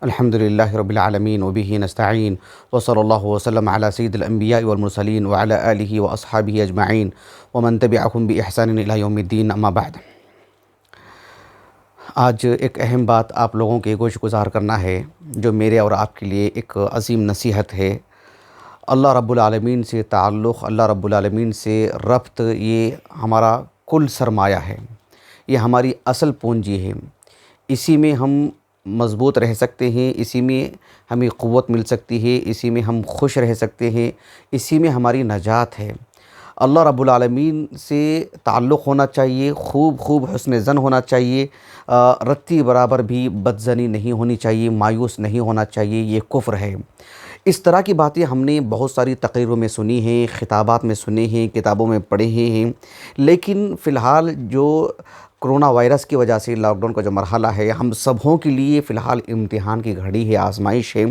الحمد للہ رب العالمین وبہ نستعین وصلی اللہ وسلم علی سید الانبیاء والمرسلین وعلی آلہ واصحابہ اجمعین ومن تبعہم بإحسان الی یوم الدین، اما بعد۔ آج ایک اہم بات آپ لوگوں کے گوش گزار کرنا ہے، جو میرے اور آپ کے لیے ایک عظیم نصیحت ہے۔ اللہ رب العالمین سے تعلق، اللہ رب العالمین سے ربط، یہ ہمارا کل سرمایہ ہے، یہ ہماری اصل پونجی ہے۔ اسی میں ہم مضبوط رہ سکتے ہیں، اسی میں ہمیں قوت مل سکتی ہے، اسی میں ہم خوش رہ سکتے ہیں، اسی میں ہماری نجات ہے۔ اللہ رب العالمین سے تعلق ہونا چاہیے، خوب حسن ظن ہونا چاہیے، رتی برابر بھی بدظنی نہیں ہونی چاہیے، مایوس نہیں ہونا چاہیے، یہ کفر ہے۔ اس طرح کی باتیں ہم نے بہت ساری تقریروں میں سنی ہیں، خطابات میں سنے ہیں، کتابوں میں پڑھے ہیں، لیکن فی الحال جو کرونا وائرس کی وجہ سے لاک ڈاؤن کا جو مرحلہ ہے، ہم سبھوں کے لیے فی الحال امتحان کی گھڑی ہے، آزمائش ہے۔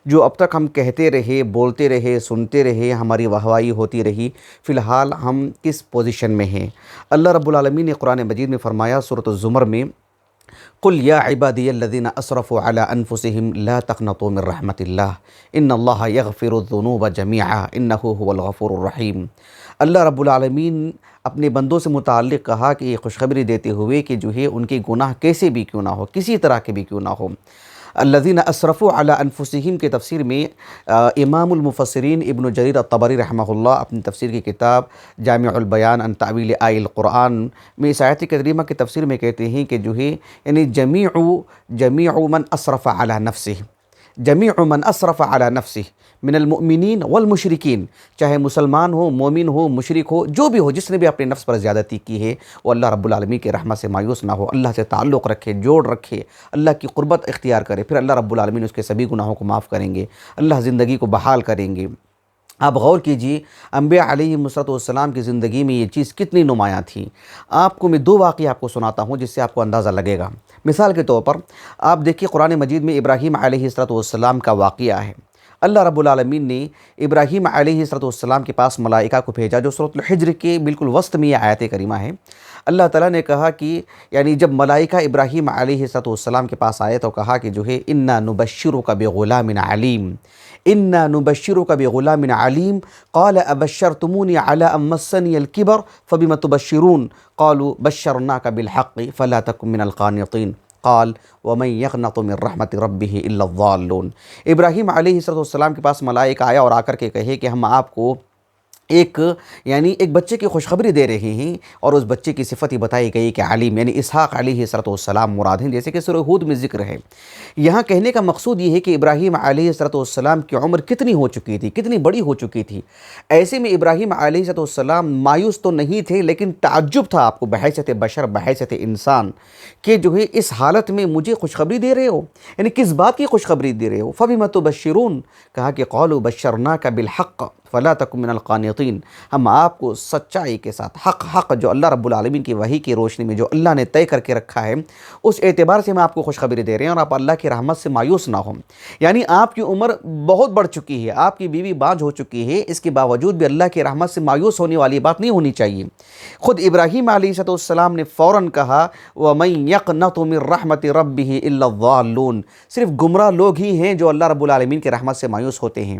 جو اب تک ہم کہتے رہے، بولتے رہے، سنتے رہے، ہماری واہواہی ہوتی رہی، فی الحال ہم کس پوزیشن میں ہیں؟ اللہ رب العالمین نے قرآن مجید میں فرمایا سورۃ الزمر میں، قل یا عبادی الذین اسرفوا علی انفسہم لا تقنطوا من رحمت اللہ ان اللہ یغفر الذنوب جمیعا انہ هو الغفور الرحیم۔ اللہ رب العالمین اپنے بندوں سے متعلق کہا کہ یہ خوشخبری دیتے ہوئے کہ جو ہے ان کے گناہ کیسے بھی کیوں نہ ہو، کسی طرح کے بھی کیوں نہ ہو۔ الذین اسرفوا علی انفسہم کے تفسیر میں امام المفسرین ابن جریر الطبری رحمہ اللہ اپنی تفسیر کی کتاب جامع البیان عن تأویل آیۃ القرآن میں اس آیت کریمہ کی تفسیر میں کہتے ہیں کہ جو ہے یعنی جمیع من اسرف علی نفسہ، جمیع من اسرف علی نفسہ من المؤمنین والمشرکین، چاہے مسلمان ہو، مومن ہو، مشرک ہو، جو بھی ہو، جس نے بھی اپنے نفس پر زیادتی کی ہے، وہ اللہ رب العالمین کے رحمت سے مایوس نہ ہو، اللہ سے تعلق رکھے، جوڑ رکھے، اللہ کی قربت اختیار کرے، پھر اللہ رب العالمین اس کے سبھی گناہوں کو معاف کریں گے، اللہ زندگی کو بحال کریں گے۔ آپ غور کیجئے، انبیاء علیہ السلام کی زندگی میں یہ چیز کتنی نمایاں تھی۔ آپ کو میں دو واقعے آپ کو سناتا ہوں جس سے آپ کو اندازہ لگے گا۔ مثال کے طور پر آپ دیکھیے قرآن مجید میں ابراہیم علیہ السلام کا واقعہ ہے۔ اللہ رب العالمین نے ابراہیم علیہ السلام کے پاس ملائکہ کو بھیجا، جو سورۃ الحجر کے بالکل وسط میں یہ آیت کریمہ ہے۔ اللہ تعالیٰ نے کہا کہ یعنی جب ملائکہ ابراہیم علیہ السلام کے پاس آئے تو کہا کہ جو ہے اِنَّا نُبَشِّرُكَ بِغُلَامٍ عَلِيمٍ اِنَّا نُبَشِّرُكَ بِغُلَامٍ عَلِيمٍ قَالَ أَبَشَّرْتُمُونِي عَلَىٰ أَن مَّسَّنِيَ الْكِبَرُ فَبِمَ تُبَشِّرُونَ قَالُوا بَشَّرْنَاكَ بِالْحَقِّ فَلَا تَكُن مِّنَ الْقَانِطِينَ قال وَمَن يَقْنَطُ مِن رَحْمَتِ رَبِّهِ إِلَّا الضَّالُّونَ۔ ابراہیم علیہ السلام کے پاس ملائکہ آیا اور آ کر کے کہے کہ ہم آپ کو ایک بچے کی خوشخبری دے رہے ہیں، اور اس بچے کی صفت ہی بتائی گئی کہ علیم، یعنی اسحاق علیہ السلام مراد ہیں، جیسے کہ سورہ ہود میں ذکر ہے۔ یہاں کہنے کا مقصود یہ ہے کہ ابراہیم علیہ السلام کی عمر کتنی ہو چکی تھی، کتنی بڑی ہو چکی تھی۔ ایسے میں ابراہیم علیہ السلام مایوس تو نہیں تھے، لیکن تعجب تھا آپ کو بحیثیت بشر، بحیثیت انسان، کہ جو ہے اس حالت میں مجھے خوشخبری دے رہے ہو، یعنی کس بات کی خوشخبری دے رہے ہو؟ فَبِمَ تُبَشِّرُونَ، کہا کہ قَالُوا بَشَّرْنَاكَ بِالْحَقِّ فَلَا تَكُن مِّنَ الْقَانِطِينَ، ہم آپ کو سچائی کے ساتھ حق جو اللہ رب العالمین کی وحی کی روشنی میں جو اللہ نے طے کر کے رکھا ہے، اس اعتبار سے ہم آپ کو خوشخبری دے رہے ہیں، اور آپ اللہ کی رحمت سے مایوس نہ ہوں۔ یعنی آپ کی عمر بہت بڑھ چکی ہے، آپ کی بیوی بانجھ ہو چکی ہے، اس کے باوجود بھی اللہ کی رحمت سے مایوس ہونے والی بات نہیں ہونی چاہیے۔ خود ابراہیم علیہ السلام نے فوراً کہا وَمَن يَقْنَطُ مِن رَحْمَتِ رَبِّهِ إِلَّا الضَّالُّونَ، صرف گمراہ لوگ ہی ہیں جو اللہ رب العالمین کی رحمت سے مایوس ہوتے ہیں۔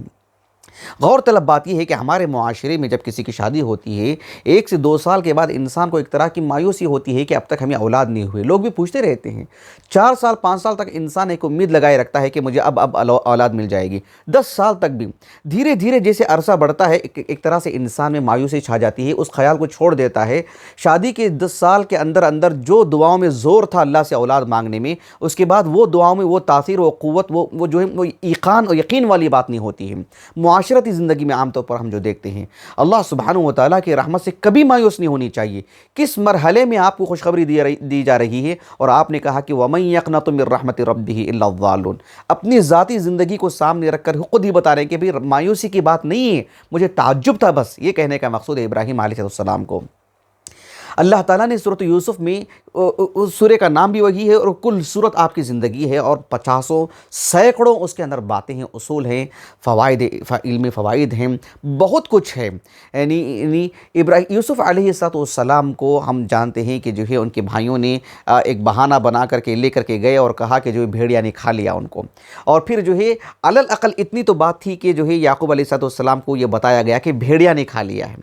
غور طلب بات یہ ہے کہ ہمارے معاشرے میں جب کسی کی شادی ہوتی ہے، 1 سے 2 سال کے بعد انسان کو ایک طرح کی مایوسی ہوتی ہے کہ اب تک ہمیں اولاد نہیں ہوئی۔ لوگ بھی پوچھتے رہتے ہیں، 4 سال 5 سال تک انسان ایک امید لگائے رکھتا ہے کہ مجھے اب اولاد مل جائے گی، 10 سال تک بھی۔ دھیرے دھیرے جیسے عرصہ بڑھتا ہے، ایک طرح سے انسان میں مایوسی چھا جاتی ہے، اس خیال کو چھوڑ دیتا ہے۔ شادی کے 10 سال کے اندر جو دعاؤں میں زور تھا اللہ سے اولاد مانگنے میں، اس کے بعد وہ دعاؤں میں وہ تاثیر، وہ قوت، وہ جو ہے وہ ایقان اور یقین والی بات نہیں ہوتی ہے۔ معاشرتی زندگی میں عام طور پر ہم جو دیکھتے ہیں، اللہ سبحانہ و تعالیٰ کی رحمت سے کبھی مایوس نہیں ہونی چاہیے۔ کس مرحلے میں آپ کو خوشخبری دی جا رہی ہے، اور آپ نے کہا کہ وَمَن يَقْنَطُ مِن رَحْمَتِ رَبِّهِ إِلَّا الضَّالُّونَ، اپنی ذاتی زندگی کو سامنے رکھ کر خود ہی بتا رہے ہیں کہ بھئی مایوسی کی بات نہیں ہے، مجھے تعجب تھا، بس یہ کہنے کا مقصود ہے ابراہیم علیہ السلام کو۔ اللہ تعالیٰ نے صورت یوسف میں اس سورہ کا نام بھی وہی ہے اور کل صورت آپ کی زندگی ہے، اور پچاسوں سینکڑوں اس کے اندر باتیں ہیں، اصول ہیں، فوائد، علم فوائد ہیں، بہت کچھ ہے۔ یعنی یوسف علیہ السلام کو ہم جانتے ہیں کہ جو ہے ان کے بھائیوں نے ایک بہانہ بنا کر کے لے کر کے گئے اور کہا کہ جو ہے بھیڑیا نے کھا لیا ان کو، اور پھر جو ہے علی الاقل اتنی تو بات تھی کہ جو ہے یعقوب علیہ السلام کو یہ بتایا گیا کہ بھیڑیا نے کھا لیا ہے۔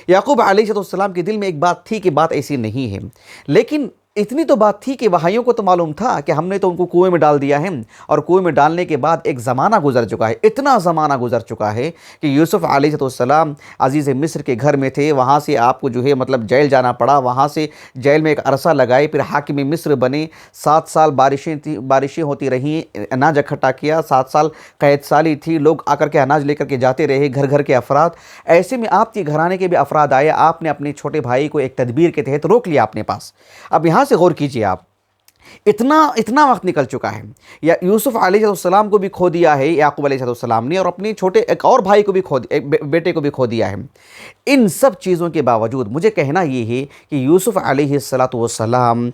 یعقوب علیہ السلام کے دل میں ایک بات تھی کہ بات ایسی نہیں ہے، لیکن اتنی تو بات تھی کہ بھائیوں کو تو معلوم تھا کہ ہم نے تو ان کو کنویں میں ڈال دیا ہے، اور کنویں میں ڈالنے کے بعد ایک زمانہ گزر چکا ہے، اتنا زمانہ گزر چکا ہے کہ یوسف علیہ السلام عزیز مصر کے گھر میں تھے، وہاں سے آپ کو جو ہے مطلب جیل جانا پڑا، وہاں سے جیل میں ایک عرصہ لگائے، پھر حاکم مصر بنے، 7 سال بارشیں ہوتی رہیں، اناج اکٹھا کیا، 7 سال قید سالی تھی، لوگ آ کر کے اناج لے کر کے جاتے رہے، گھر گھر کے افراد، ایسے میں آپ کے گھرانے کے بھی افراد آئے، آپ نے اپنے چھوٹے بھائی کو ایک تدبیر کے تحت روک لیا اپنے پاس۔ اب یہاں سے غور کیجئے آپ، اتنا وقت نکل چکا ہے، یا یوسف علیہ السلام کو بھی کھو دیا ہے یعقوب علیہ السلام نے، اور اپنے چھوٹے ایک اور بھائی کو بھی بیٹے کو بھی کھو دیا ہے۔ ان سب چیزوں کے باوجود مجھے کہنا یہ ہے کہ یوسف علیہ السلام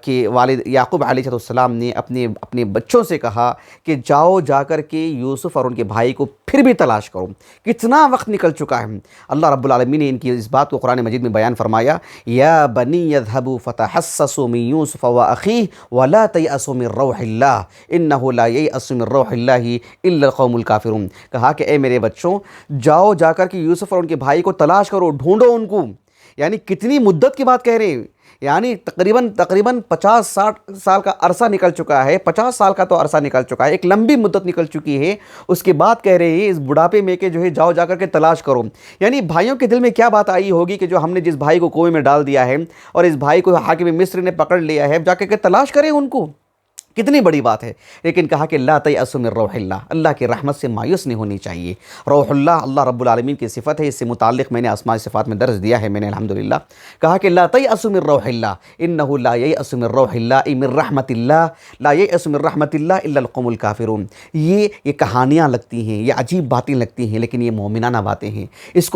کے والد یعقوب علیہ السلام نے اپنے بچوں سے کہا کہ جاؤ جا کر کے یوسف اور ان کے بھائی کو پھر بھی تلاش کرو۔ کتنا وقت نکل چکا ہے۔ اللہ رب العالمین نے ان کی اس بات کو قرآن مجید میں بیان فرمایا، یا بنی یذهبوا فتحسسوا من یوسف واخیہ ولا تیأسوا من روح اللہ انہ لا ییأس من روح اللہ الا القوم الکافرون۔ کہا کہ اے میرے بچوں، جاؤ جا کر کے یوسف اور ان کے بھائی کو تلاش کرو، ڈھونڈو ان کو۔ یعنی کتنی مدت کی بات کہہ رہے ہیں، یعنی تقریباً 50-60 سال کا عرصہ نکل چکا ہے، 50 سال کا تو عرصہ نکل چکا ہے، ایک لمبی مدت نکل چکی ہے، اس کے بعد کہہ رہے ہیں اس بڑھاپے میں کہ جو ہے جاؤ جا کر کے تلاش کرو۔ یعنی بھائیوں کے دل میں کیا بات آئی ہوگی کہ جو ہم نے جس بھائی کو کنویں میں ڈال دیا ہے اور اس بھائی کو حاکم مصر نے پکڑ لیا ہے، جا کر کے تلاش کریں ان کو، کتنی بڑی بات ہے۔ لیکن کہا کہ لا تیأسوا من روح اللہ، اللہ کی رحمت سے مایوس نہیں ہونی چاہیے۔ روح اللہ اللہ رب العالمین کی صفت ہے، اس سے متعلق میں نے اسماء صفات میں درج دیا ہے میں نے الحمدللہ۔ کہا کہ لا تیأسوا من روح اللہ انہ لا ییأس من روح اللہ من رحمت اللہ لا ییأس من رحمت اللہ الا القوم الکافرون۔ یہ کہانیاں لگتی ہیں، یہ عجیب باتیں لگتی ہیں، لیکن یہ مومنانہ باتیں ہیں۔ اس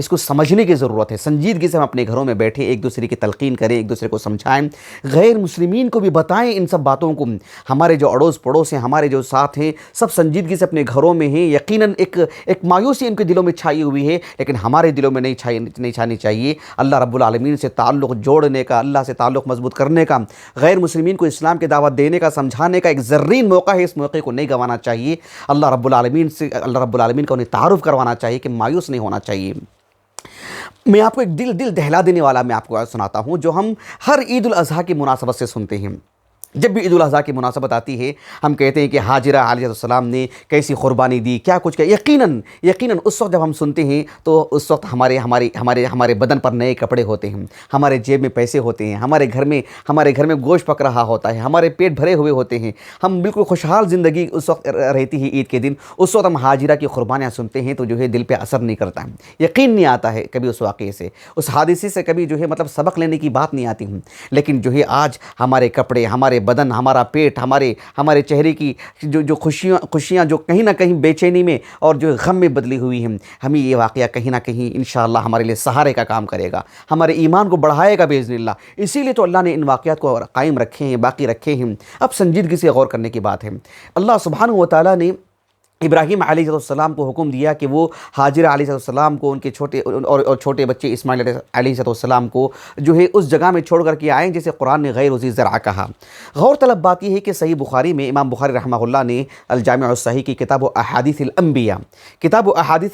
کو سمجھنے کی ضرورت ہے، سنجیدگی سے ہم اپنے گھروں میں بیٹھے ایک دوسرے کی تلقین کریں، ایک دوسرے کو سمجھائیں، غیر مسلمین کو بھی بتائیں ان سب باتوں کو۔ ہمارے جو اڑوس پڑوس ہیں، ہمارے جو ساتھ ہیں، سب سنجیدگی سے اپنے گھروں میں ہیں۔ یقیناً ایک مایوسی ان کے دلوں میں چھائی ہوئی ہے، لیکن ہمارے دلوں میں نہیں چھانی چاہیے۔ اللہ رب العالمین سے تعلق جوڑنے کا، اللہ سے تعلق مضبوط کرنے کا، غیر مسلمین کو اسلام کی دعوت دینے کا، سمجھانے کا ایک زرین موقع ہے، اس موقع کو نہیں گنوانا چاہیے۔ اللہ رب العالمین کا انہیں تعارف کروانا چاہیے کہ مایوس نہیں ہونا چاہیے۔ میں آپ کو ایک دل دہلا دینے والا میں آپ کو سناتا ہوں، جو ہم ہر عید الاضحیٰ کی مناسبت سے سنتے ہیں۔ جب بھی عید الاضحیٰ کی مناسبت آتی ہے، ہم کہتے ہیں کہ حاجرہ علیہ السلام نے کیسی قربانی دی، کیا کچھ کیا۔ یقیناً اس وقت جب ہم سنتے ہیں تو اس وقت ہمارے بدن پر نئے کپڑے ہوتے ہیں، ہمارے جیب میں پیسے ہوتے ہیں، ہمارے گھر میں گوشت پک رہا ہوتا ہے، ہمارے پیٹ بھرے ہوئے ہوتے ہیں، ہم بالکل خوشحال زندگی اس وقت رہتی ہے عید کے دن۔ اس وقت ہم حاجرہ کی قربانیاں سنتے ہیں تو جو ہے دل پہ اثر نہیں کرتا ہے، یقین نہیں آتا ہے کبھی اس واقعے سے، اس حادثے سے کبھی جو ہے مطلب سبق لینے کی بات نہیں آتی۔ لیکن جو ہے آج ہمارے کپڑے، ہمارے بدن، ہمارا پیٹ، ہمارے چہرے کی جو خوشیاں جو کہیں نہ کہیں بے چینی میں اور جو غم میں بدلی ہوئی ہیں، ہمیں یہ واقعہ کہیں نہ کہیں انشاءاللہ ہمارے لیے سہارے کا کام کرے گا، ہمارے ایمان کو بڑھائے گا باذن اللہ۔ اسی لیے تو اللہ نے ان واقعات کو قائم رکھے ہیں، باقی رکھے ہیں۔ اب سنجیدگی سے غور کرنے کی بات ہے۔ اللہ سبحانہ و تعالیٰ نے ابراہیم علیہ السلام کو حکم دیا کہ وہ حاجرہ علیہ السلام کو، ان کے چھوٹے بچے اسماعیل علیہ السلام کو جو ہے اس جگہ میں چھوڑ کر کے آئیں جسے قرآن نے غیر ذی زرع کہا۔ غور طلب بات یہ ہے کہ صحیح بخاری میں امام بخاری رحمہ اللہ نے الجامع الصحیح کی کتاب احادیث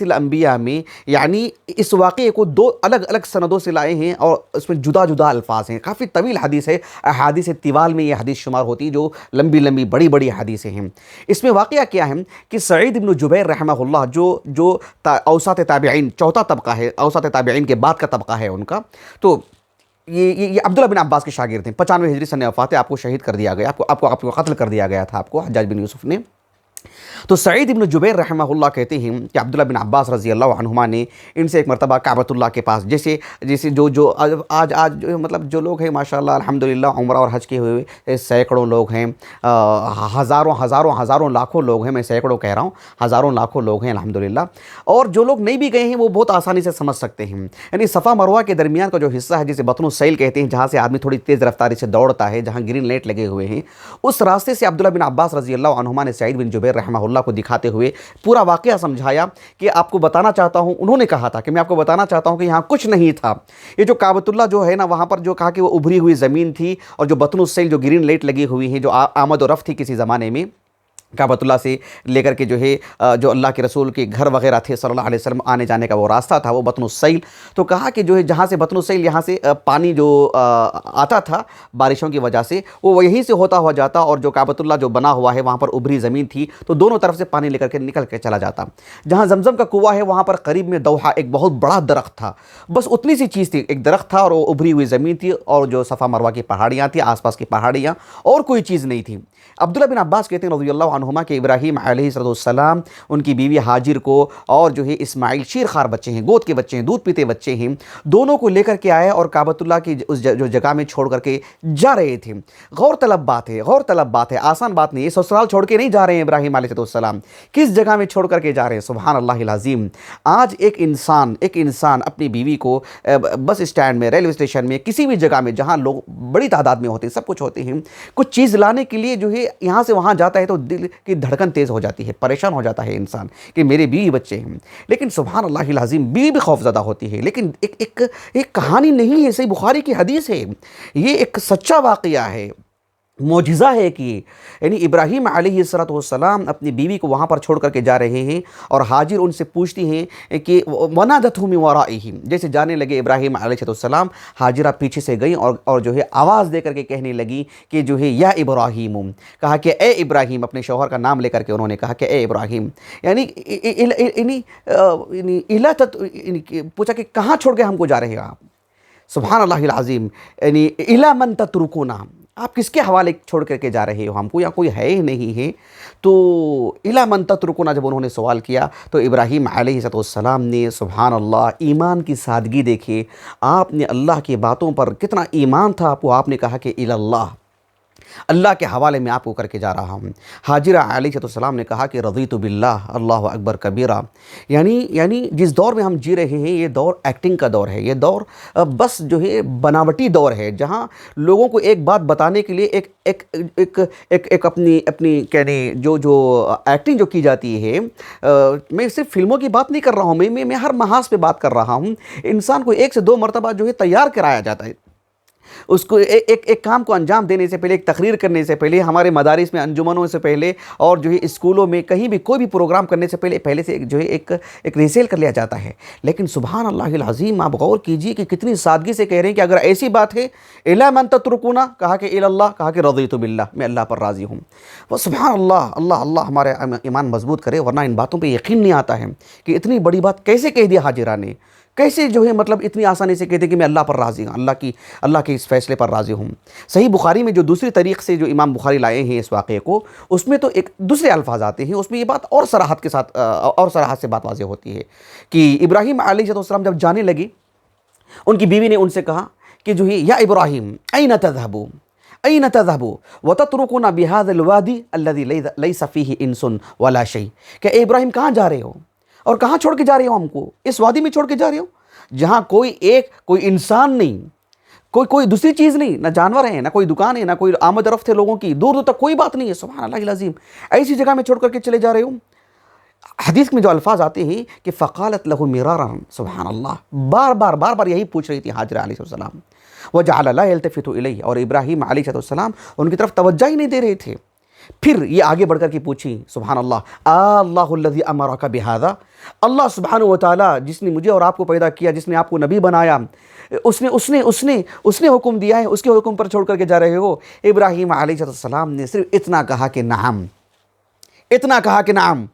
الانبیاء میں یعنی اس واقعے کو 2 الگ سندوں سے لائے ہیں، اور اس میں جدا الفاظ ہیں، کافی طویل حدیث ہے، احادیث طوال میں یہ حدیث شمار ہوتی ہے، جو لمبی بڑی حدیثیں ہیں۔ اس میں واقعہ کیا ہے کہ سعید بن جبیر رحمہ اللہ جو اوساط تابعین، چوتھا طبقہ ہے، اوساط تابعین کے بعد کا طبقہ ہے ان کا، تو یہ عبداللہ بن عباس کے شاگرد ہیں۔ 95 ہجری سن وفات ہے، آپ کو شہید کر دیا گیا، آپ کو قتل کر دیا گیا تھا، آپ کو حجاج بن یوسف نے۔ تو سعید ابن جبیر رحمہ اللہ کہتے ہیں کہ عبداللہ بن عباس رضی اللہ عنہما نے ان سے ایک مرتبہ کعبۃ اللہ کے پاس، جیسے جیسے جو آج مطلب جو لوگ ہیں ماشاءاللہ الحمدللہ عمرہ اور حج کے ہوئے سینکڑوں لوگ ہیں، ہزاروں لاکھوں لوگ ہیں، میں سینکڑوں کہہ رہا ہوں، ہزاروں لاکھوں لوگ ہیں الحمدللہ، اور جو لوگ نہیں بھی گئے ہیں وہ بہت آسانی سے سمجھ سکتے ہیں۔ یعنی صفا مروہ کے درمیان کا جو حصہ ہے جسے بطن السیل کہتے ہیں، جہاں سے آدمی تھوڑی تیز رفتاری سے دوڑتا ہے، جہاں گرین لائٹ لگے ہوئے ہیں، اس راستے سے عبداللہ بن عباس رضی اللہ عنہما نے سعید بن جبیر رحمہ اللہ کو دکھاتے ہوئے پورا واقعہ سمجھایا کہ آپ کو بتانا چاہتا ہوں، انہوں نے کہا تھا کہ میں آپ کو بتانا چاہتا ہوں کہ یہاں کچھ نہیں تھا، یہ جو کعبۃ اللہ جو ہے نا، وہاں پر جو کہا کہ وہ ابھری ہوئی زمین تھی، اور جو بطن السیل جو گرین لائٹ لگی ہوئی ہیں، جو آمد و رفت تھی کسی زمانے میں کعبۃ اللہ سے لے کر کے جو ہے جو اللہ کے رسول کے گھر وغیرہ تھے صلی اللہ علیہ وسلم، آنے جانے کا وہ راستہ تھا، وہ بطن السیل۔ تو کہا کہ جو ہے جہاں سے بطن السیل، یہاں سے پانی جو آتا تھا بارشوں کی وجہ سے، وہ یہیں سے ہوتا ہوا جاتا، اور جو کعبۃ اللہ جو بنا ہوا ہے وہاں پر ابھری زمین تھی، تو دونوں طرف سے پانی لے کر کے نکل کے چلا جاتا۔ جہاں زمزم کا کنواں ہے وہاں پر قریب میں دوحہ ایک بہت بڑا درخت تھا، بس اتنی سی چیز تھی، ایک درخت تھا اور وہ ابھری ہوئی زمین تھی، اور جو صفا مروہ کی پہاڑیاں تھیں، آس پاس کی پہاڑیاں، اور کوئی چیز نہیں تھی۔ عبداللہ بن عباس کہتے ہیں رضی اللہ عنہما کہ ابراہیم علیہ السلام ان کی بیوی ہاجر کو، اور جو ہے اسماعیل شیرخوار بچے ہیں، گود کے بچے ہیں، دودھ پیتے بچے ہیں، دونوں کو لے کر کے آئے اور کعبۃ اللہ کی اس جو جگہ میں چھوڑ کر کے جا رہے تھے۔ غور طلب بات ہے، آسان بات نہیں ہے، سسرال چھوڑ کے نہیں جا رہے ہیں ابراہیم علیہ السلام، کس جگہ میں چھوڑ کر کے جا رہے ہیں، سبحان اللہ العظیم۔ آج ایک انسان اپنی بیوی کو بس اسٹینڈ میں، ریلوے اسٹیشن میں، کسی بھی جگہ میں جہاں لوگ بڑی تعداد میں ہوتے ہیں، سب کچھ ہوتے ہیں، کچھ چیز لانے کے لیے جو ہے یہاں سے وہاں جاتا ہے تو دل کی دھڑکن تیز ہو جاتی ہے، پریشان ہو جاتا ہے انسان کہ میرے بیوی بچے ہیں، لیکن سبحان اللہ العظیم بیوی بھی خوفزدہ ہوتی ہے، لیکن ایک کہانی نہیں ہے، صحیح بخاری کی حدیث ہے، یہ ایک سچا واقعہ ہے، معجزہ ہے کہ یعنی ابراہیم علیہ السلام اپنی بیوی کو وہاں پر چھوڑ کر کے جا رہے ہیں، اور ہاجر ان سے پوچھتی ہیں کہ وَنَادَتْهُ مِن وَرَائِهِمْ، جیسے جانے لگے ابراہیم علیہ السلام، ہاجرہ پیچھے سے گئیں اور جو ہے آواز دے کر کے کہنے لگی کہ جو ہے یا ابراہیم، کہا کہ اے ابراہیم، اپنے شوہر کا نام لے کر کے انہوں نے کہا کہ اے ابراہیم، یعنی پوچھا کہ کہاں چھوڑ کے ہم کو جا رہے ہیں آپ، سبحان اللہ العظیم، یعنی اِلَى مَن تَتْرُكُونَ، آپ کس کے حوالے چھوڑ کر کے جا رہے ہو ہم کو، یا کوئی ہے ہی نہیں ہے۔ تو اِلَى مَن تَتْرُكُونَ جب انہوں نے سوال کیا تو ابراہیم علیہ السلام نے سبحان اللہ ایمان کی سادگی دیکھے، آپ نے اللہ کی باتوں پر کتنا ایمان تھا، آپ نے کہا کہ اِلَى اللَّهِ، اللہ کے حوالے میں آپ کو کر کے جا رہا ہوں۔ ہاجرہ علیہ السلام نے کہا کہ رضیت باللہ، اللہ اکبر کبیرہ، یعنی جس دور میں ہم جی رہے ہیں یہ دور ایکٹنگ کا دور ہے، یہ دور بس جو ہے بناوٹی دور ہے، جہاں لوگوں کو ایک بات بتانے کے لیے ایک اپنی کہنے جو ایکٹنگ جو کی جاتی ہے، میں صرف فلموں کی بات نہیں کر رہا ہوں، میں ہر محاذ پہ بات کر رہا ہوں، انسان کو 1 سے 2 مرتبہ جو ہے تیار کرایا جاتا ہے، اس کو ایک کام کو انجام دینے سے پہلے، ایک تقریر کرنے سے پہلے، ہمارے مدارس میں انجمنوں سے پہلے، اور جو ہے اسکولوں میں کہیں بھی کوئی بھی پروگرام کرنے سے پہلے سے جو ہے ایک ریسیل کر لیا جاتا ہے، لیکن سبحان اللہ العظیم آپ غور کیجئے کہ کتنی سادگی سے کہہ رہے ہیں کہ اگر ایسی بات ہے اِلَى مَن تَتْرُكُونَ، کہا کہ اِلَى اللَّهِ، کہا کہ رضیت باللہ، میں اللہ پر راضی ہوں۔ وہ سبحان اللہ ہمارے ایمان مضبوط کرے، ورنہ ان باتوں پہ یقین نہیں آتا ہے کہ اتنی بڑی بات کیسے کہہ دیا ہاجرہ نے، کیسے جو ہے مطلب اتنی آسانی سے کہتے کہ میں اللہ پر راضی ہوں، اللہ کے اس فیصلے پر راضی ہوں۔ صحیح بخاری میں جو دوسری طریق سے جو امام بخاری لائے ہیں اس واقعے کو، اس میں تو ایک دوسرے الفاظ آتے ہیں، اس میں یہ بات اور صراحت سے بات واضح ہوتی ہے کہ ابراہیم علیہ السلام جب جانے لگے، ان کی بیوی نے ان سے کہا کہ جو ہے یا ابراہیم این تذهبوا، این تذهبوا وتتركون بهذا الوادي الذي ليس فيه انس ولا شيء، کہ اے ابراہیم کہاں جا رہے ہو اور کہاں چھوڑ کے جا رہے ہو ہم کو، اس وادی میں چھوڑ کے جا رہے ہو جہاں کوئی انسان نہیں، کوئی دوسری چیز نہیں، نہ جانور ہیں، نہ کوئی دکان ہے، نہ کوئی آمد رفت ہے لوگوں کی، دور تک کوئی بات نہیں ہے، سبحان اللہ العظیم، ایسی جگہ میں چھوڑ کر کے چلے جا رہے ہو۔ حدیث میں جو الفاظ آتے ہیں کہ فقالت له مرارا، سبحان اللہ، بار بار یہی پوچھ رہی تھی ہاجرہ علیہ السلام، وجعل لا يلتفت الیہ، اور ابراہیم علیہ السلام ان کی طرف توجہ ہی نہیں دے رہے تھے۔ پھر یہ آگے بڑھ کر کے پوچھی، سبحان اللہ، اللہ الذی امرک بہذا، اللہ سبحانہ و تعالی جس نے مجھے اور آپ کو پیدا کیا، جس نے آپ کو نبی بنایا، اس نے حکم دیا ہے، اس کے حکم پر چھوڑ کر کے جا رہے ہو۔ ابراہیم علیہ السلام نے صرف اتنا کہا کہ نعم، اتنا کہا کہ نعم،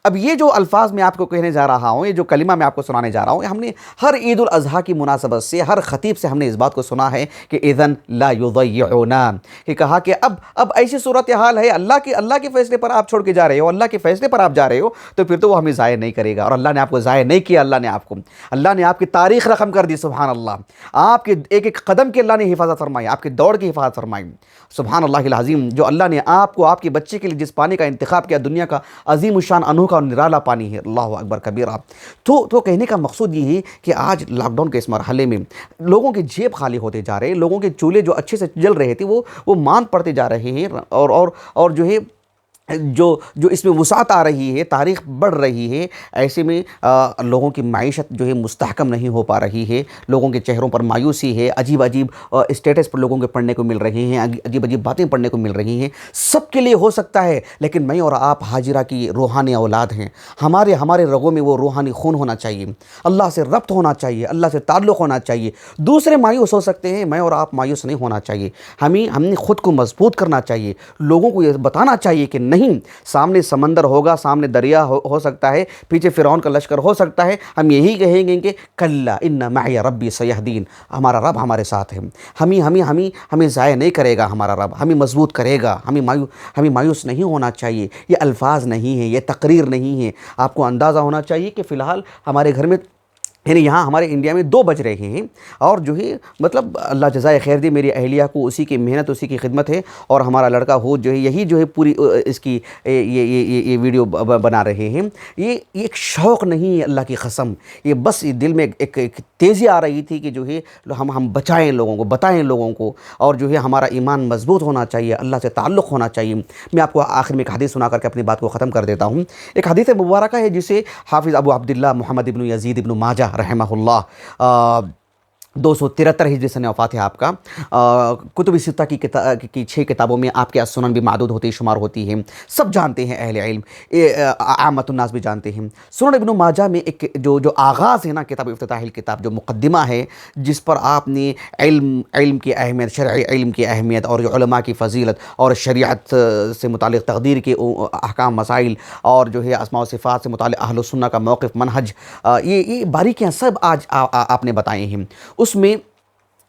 اب یہ جو الفاظ میں آپ کو کہنے جا رہا ہوں، یہ جو کلمہ میں آپ کو سنانے جا رہا ہوں، ہم نے ہر عید الاضحیٰ کی مناسبت سے ہر خطیب سے ہم نے اس بات کو سنا ہے کہ اذن لا یضیعونا، کہ کہا کہ اب ایسی صورتحال ہے، اللہ کے فیصلے پر آپ چھوڑ کے جا رہے ہو، اللہ کے فیصلے پر آپ جا رہے ہو، تو پھر تو وہ ہمیں ضائع نہیں کرے گا۔ اور اللہ نے آپ کو ضائع نہیں کیا، اللہ نے آپ کی تاریخ رقم کر دی، سبحان اللہ۔ آپ کے ایک ایک قدم کی اللہ نے حفاظت فرمائی، آپ کے دوڑ کی حفاظت فرمائی، سبحان اللہ العظیم۔ جو اللہ نے آپ کو آپ کے بچے کے لیے جس پانی کا انتخاب کیا، دنیا کا عظیم الشان انوکھا اور نرالا پانی ہے، اللہ اکبر کبیرہ۔ تو کہنے کا مقصود یہ ہے کہ آج لاک ڈاؤن کے اس مرحلے میں لوگوں کے جیب خالی ہوتے جا رہے ہیں، لوگوں کے چولہے جو اچھے سے جل رہے تھے وہ ماند پڑتے جا رہے ہیں، اور جو ہے جو اس میں وسعت آ رہی ہے، تاریخ بڑھ رہی ہے، ایسے میں لوگوں کی معیشت جو ہے مستحکم نہیں ہو پا رہی ہے، لوگوں کے چہروں پر مایوسی ہے، عجیب اسٹیٹس پر لوگوں کے پڑھنے کو مل رہے ہیں، عجیب باتیں پڑھنے کو مل رہی ہیں۔ سب کے لیے ہو سکتا ہے، لیکن میں اور آپ حاجرہ کی روحانی اولاد ہیں، ہمارے رگوں میں وہ روحانی خون ہونا چاہیے، اللہ سے ربط ہونا چاہیے، اللہ سے تعلق ہونا چاہیے۔ دوسرے مایوس ہو سکتے ہیں، میں اور آپ مایوس نہیں ہونا چاہیے۔ ہم نے خود کو مضبوط کرنا چاہیے، لوگوں کو یہ بتانا چاہیے کہ نہیں، سامنے سمندر ہوگا، سامنے دریا ہو سکتا ہے، پیچھے فرعون کا لشکر ہو سکتا ہے، ہم یہی کہیں گے کہ کلا ان معی ربی سیہدین، ہمارا رب ہمارے ساتھ ہے، ہمیں ضائع نہیں کرے گا، ہمارا رب ہمیں مضبوط کرے گا، ہمیں مایوس نہیں ہونا چاہیے۔ یہ الفاظ نہیں ہیں، یہ تقریر نہیں ہے۔ آپ کو اندازہ ہونا چاہیے کہ فی الحال ہمارے گھر میں، یعنی یہاں ہمارے انڈیا میں 2 بج رہے ہیں، اور جو ہے مطلب اللہ جزائے خیر دے میری اہلیہ کو، اسی کی محنت، اسی کی خدمت ہے، اور ہمارا لڑکا ہو جو ہے یہی جو ہے پوری اس کی یہ ویڈیو بنا رہے ہیں۔ یہ ایک شوق نہیں ہے، اللہ کی قسم، یہ بس دل میں ایک تیزی آ رہی تھی کہ جو ہے ہم بچائیں لوگوں کو، بتائیں لوگوں کو، اور جو ہے ہمارا ایمان مضبوط ہونا چاہیے، اللہ سے تعلق ہونا چاہیے۔ میں آپ کو آخر میں ایک حدیث سنا کر کے اپنی بات کو ختم کر دیتا ہوں۔ ایک حدیث مبارکہ ہے جسے حافظ ابو عبداللہ محمد ابن یزید ابن ماجہ رحمہ اللہ 273 ہجری سن وفات ہے آپ کا۔ کتب ستہ کی 6 کتابوں میں آپ کے سنن بھی معدود ہوتی شمار ہوتی ہیں، سب جانتے ہیں اہل علم، عامت الناس بھی جانتے ہیں۔ سنن ابن ماجہ میں ایک جو آغاز ہے نا، کتاب افتتاح الکتاب، جو مقدمہ ہے جس پر آپ نے علم کی اہمیت، شرعی علم کی اہمیت، اور جو علماء کی فضیلت، اور شریعت سے متعلق تقدیر کے احکام مسائل، اور جو ہے اسماء و صفات سے متعلق اہل السنہ کا موقف، منہج، یہ باریکیاں سب آج آپ نے بتائے ہیں۔ اس میں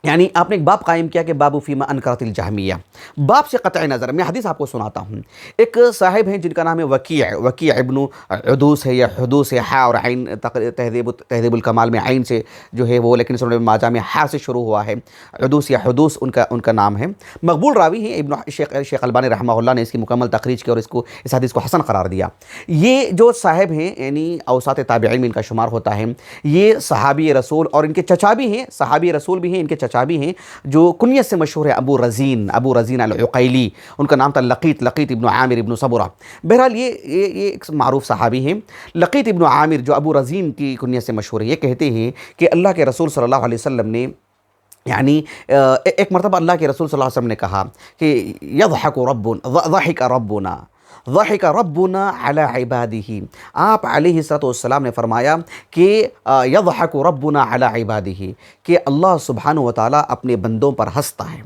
یعنی آپ نے ایک باب قائم کیا کہ باب فیما انکرت الجہمیہ، باب سے قطع نظر میں حدیث آپ کو سناتا ہوں۔ ایک صاحب ہیں جن کا نام ہے وکیع ابن عدوس ہے، یا حدوس ہے، ہا اور عین، تہذیب الکمال میں عین سے جو ہے وہ، لیکن سنن ابن ماجہ میں ہا سے شروع ہوا ہے، عدوس یا حدوس ان کا نام ہے۔ مقبول راوی ہیں، شیخ البانی رحمہ اللہ نے اس کی مکمل تخریج کی اور اس حدیث کو حسن قرار دیا۔ یہ جو صاحب ہیں یعنی اوساط تابعین میں ان کا شمار ہوتا ہے، یہ صحابی رسول، اور ان کے چچا بھی ہیں، صحابی رسول بھی ہیں، ان کے چچا بھی ہیں، جو کنیت سے مشہور ہے ابو رزین العقیلی، ان کا نام تھا لقیط ابن عامر ابن صبرہ۔ بہرحال یہ ایک معروف صحابی ہیں، لقیط ابن عامر، جو ابو رزین کی کنیت سے مشہور ہے۔ یہ کہتے ہیں کہ اللہ کے رسول صلی اللہ علیہ وسلم نے، یعنی ایک مرتبہ اللہ کے رسول صلی اللہ علیہ وسلم نے کہا کہ ضحک ربنا علی عبادہ، آپ علیہ السلام نے فرمایا کہ یضحک ربنا علی عبادہ، کہ اللہ سبحانہ و تعالیٰ اپنے بندوں پر ہنستا ہے۔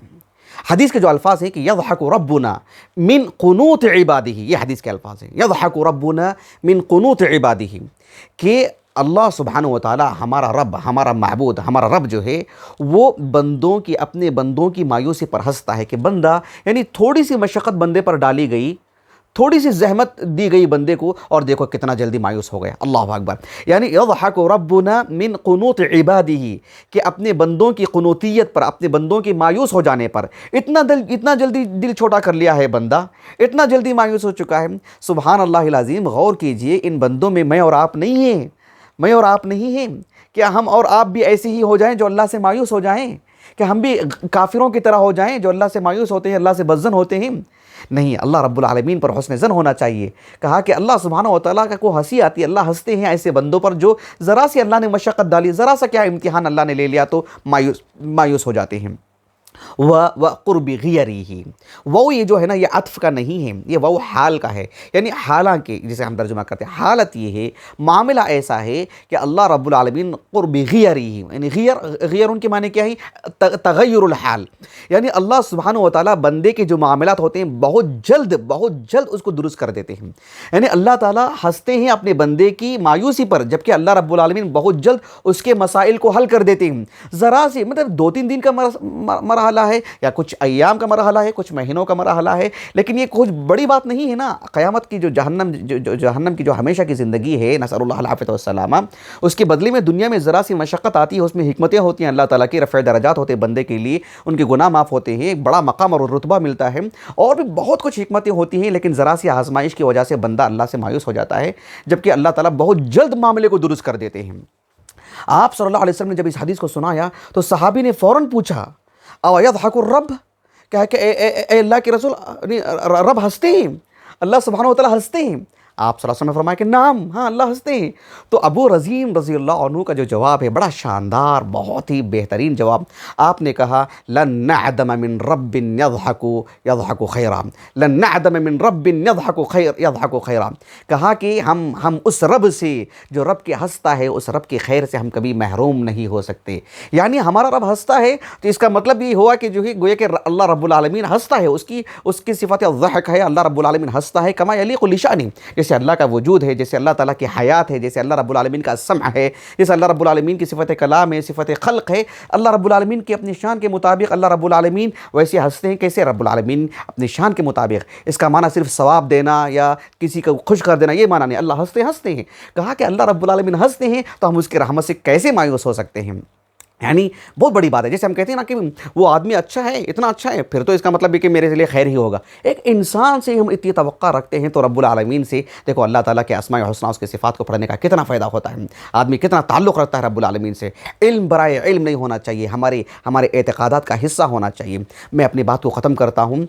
حدیث کے جو الفاظ ہیں کہ یضحک ربنا من قنوت عبادہ، یہ حدیث کے الفاظ ہیں، یضحک ربنا من قنوت عبادہ، کہ اللہ سبحانہ و تعالیٰ، ہمارا رب، ہمارا معبود، ہمارا رب جو ہے وہ اپنے بندوں کی مایوسی پر ہنستا ہے، کہ بندہ، یعنی تھوڑی سی مشقت بندے پر ڈالی گئی، تھوڑی سی زحمت دی گئی بندے کو، اور دیکھو کتنا جلدی مایوس ہو گیا۔ اللہ اکبر، یعنی یضحک ربنا من قنوت عبادہ، کہ اپنے بندوں کی قنوتیت پر، اپنے بندوں کے مایوس ہو جانے پر اتنا جلدی دل چھوٹا کر لیا ہے بندہ، اتنا جلدی مایوس ہو چکا ہے۔ سبحان اللہ العظیم، غور کیجئے، ان بندوں میں میں اور آپ نہیں ہیں، کیا ہم اور آپ بھی ایسے ہی ہو جائیں جو اللہ سے مایوس ہو جائیں؟ کہ ہم بھی کافروں کی طرح ہو جائیں جو اللہ سے مایوس ہوتے ہیں، اللہ سے بدظن ہوتے ہیں؟ نہیں، اللہ رب العالمین پر حسن ظن ہونا چاہیے۔ کہا کہ اللہ سبحانہ و تعالیٰ کا کو ہنسی آتی ہے، اللہ ہنستے ہیں ایسے بندوں پر جو ذرا سی اللہ نے مشقت ڈالی، ذرا سا کیا امتحان اللہ نے لے لیا تو مایوس ہو جاتے ہیں۔ و قرب غیری، وہ یہ جو ہے نا یہ عطف کا نہیں ہے، یہ وہ حال کا ہے، یعنی حالانکہ جسے ہم ترجمہ کرتے ہیں حالت یہ ہے، معاملہ ایسا ہے کہ اللہ رب العالمین قرب غیری، یعنی غیر ان کے معنی کیا ہے؟ تغیر الحال، یعنی اللہ سبحانہ و تعالیٰ بندے کے جو معاملات ہوتے ہیں بہت جلد اس کو درست کر دیتے ہیں، یعنی اللہ تعالیٰ ہنستے ہیں اپنے بندے کی مایوسی پر، جبکہ اللہ رب العالمین بہت جلد اس کے مسائل کو حل کر دیتے ہیں۔ ذرا سی مطلب 2-3 دن کا مرحلہ ہے یا کچھ ایام کا مرحلہ ہے، کچھ مہینوں کا مرحلہ ہے، لیکن یہ کچھ بڑی بات نہیں ہے نا۔ قیامت کی جو جہنم کی جو ہمیشہ کی زندگی ہے، نسأل اللہ العافیۃ والسلامہ، اس کے بدلے میں دنیا میں ذرا سی مشقت آتی ہے، اس میں حکمتیں ہوتی ہیں، اللہ تعالیٰ کی رفع درجات ہوتے ہیں بندے کے لیے، ان کے گناہ معاف ہوتے ہیں، ایک بڑا مقام اور رتبہ ملتا ہے، اور بھی بہت کچھ حکمتیں ہوتی ہیں، لیکن ذرا سی آزمائش کی وجہ سے بندہ اللہ سے مایوس ہو جاتا ہے، جبکہ اللہ تعالیٰ بہت جلد معاملے کو درست کر دیتے ہیں۔ آپ صلی اللہ علیہ وسلم نے جب اس حدیث کو سنایا تو صحابی نے فوراً پوچھا او یضحک الرب، کہا کہ اے اللہ کے رسول، رب ہنستے ہیں، اللہ سبحانہ و تعالیٰ ہنستے ہیں؟ آپ صلی اللہ علیہ وسلم نے فرمایا کہ نعم، ہاں اللہ ہنستے ہیں۔ تو ابو رزین رضی اللہ عنہ کا جو جواب ہے بڑا شاندار، بہت ہی بہترین جواب، آپ نے کہا لن نعدم من رب یضحک خیرا، لن نعدم من رب یضحک خیرا، کہا کہ ہم اس رب سے جو رب کے ہنستا ہے، اس رب کے خیر سے ہم کبھی محروم نہیں ہو سکتے۔ یعنی ہمارا رب ہنستا ہے تو اس کا مطلب یہ ہوا کہ جو ہے گویا کہ اللہ رب العالمین ہنستا ہے، اس کی صفت الضحک ہے، اللہ رب العالمین ہنستا ہے کما یلیق لشأنہ، جیسے اللہ کا وجود ہے، جیسے اللہ تعالیٰ کی حیات ہے، جیسے اللہ رب العالمین کا سمع ہے، جیسے اللہ رب العالمین کی صفت کلام ہے، صفت خلق ہے، اللہ رب العالمین کے اپنی شان کے مطابق اللہ رب العالمین ویسے ہنستے ہیں۔ کیسے رب العالمین اپنی شان کے مطابق؟ اس کا معنی صرف ثواب دینا یا کسی کو خوش کر دینا یہ معنی نہیں، اللہ ہنستے ہیں۔ کہا کہ اللہ رب العالمین ہنستے ہیں تو ہم اس کی رحمت سے کیسے مایوس ہو سکتے ہیں؟ یعنی بہت بڑی بات ہے، جیسے ہم کہتے ہیں نا کہ وہ آدمی اچھا ہے، اتنا اچھا ہے، پھر تو اس کا مطلب ہے کہ میرے لیے خیر ہی ہوگا۔ ایک انسان سے ہم اتنی توقع رکھتے ہیں تو رب العالمین سے دیکھو اللہ تعالیٰ کے اسماء الحسنی، اس کے صفات کو پڑھنے کا کتنا فائدہ ہوتا ہے، آدمی کتنا تعلق رکھتا ہے رب العالمین سے۔ علم برائے علم نہیں ہونا چاہیے، ہمارے اعتقادات کا حصہ ہونا چاہیے۔ میں اپنی بات کو ختم کرتا ہوں،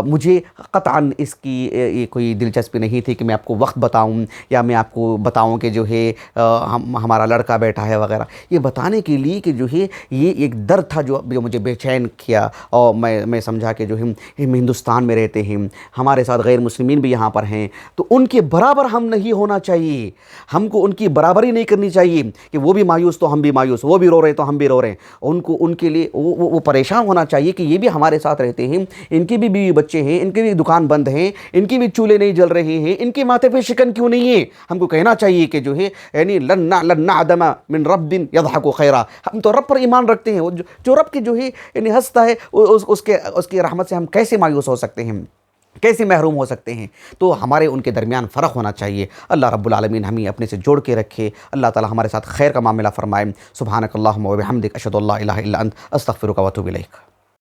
مجھے قطعاً اس کی کوئی دلچسپی نہیں تھی کہ میں آپ کو وقت بتاؤں یا میں آپ کو بتاؤں کہ جو ہے ہمارا لڑکا بیٹھا ہے وغیرہ، یہ بتانے کے لیے کہ جو ہے یہ ایک درد تھا جو مجھے بے چین کیا، اور میں سمجھا کہ جو ہم ہندوستان میں رہتے ہیں، ہمارے ساتھ غیر مسلمین بھی یہاں پر ہیں، تو ان کے برابر ہم نہیں ہونا چاہیے، ہم کو ان کی برابری نہیں کرنی چاہیے کہ وہ بھی مایوس تو ہم بھی مایوس، وہ بھی رو رہے تو ہم بھی رو رہے ہیں، ان کے لیے وہ پریشان ہونا چاہیے کہ یہ بھی ہمارے ساتھ رہتے ہیں، ان کی بھی بیوی بچے ہیں، ان کی بھی دکان بند ہیں، ان کی بھی چولہے نہیں جل رہے ہیں، ان کے ماتھے پہ شکن کیوں نہیں ہے؟ ہم کو کہنا چاہیے کہ جو ہے یعنی لن نعدم من رب یضحک خیرا، ہم تو رب پر ایمان رکھتے ہیں، جو رب کی جو ہے یعنی ہنستا ہے، اس کی رحمت سے ہم کیسے مایوس ہو سکتے ہیں، کیسے محروم ہو سکتے ہیں؟ تو ہمارے ان کے درمیان فرق ہونا چاہیے۔ اللہ رب العالمین ہمیں اپنے سے جوڑ کے رکھے، اللہ تعالی ہمارے ساتھ خیر کا معاملہ فرمائے۔ سبحانک اللہم و بحمدک، اشہد ان لا الہ الا انت، استغفرک و اتوب الیک۔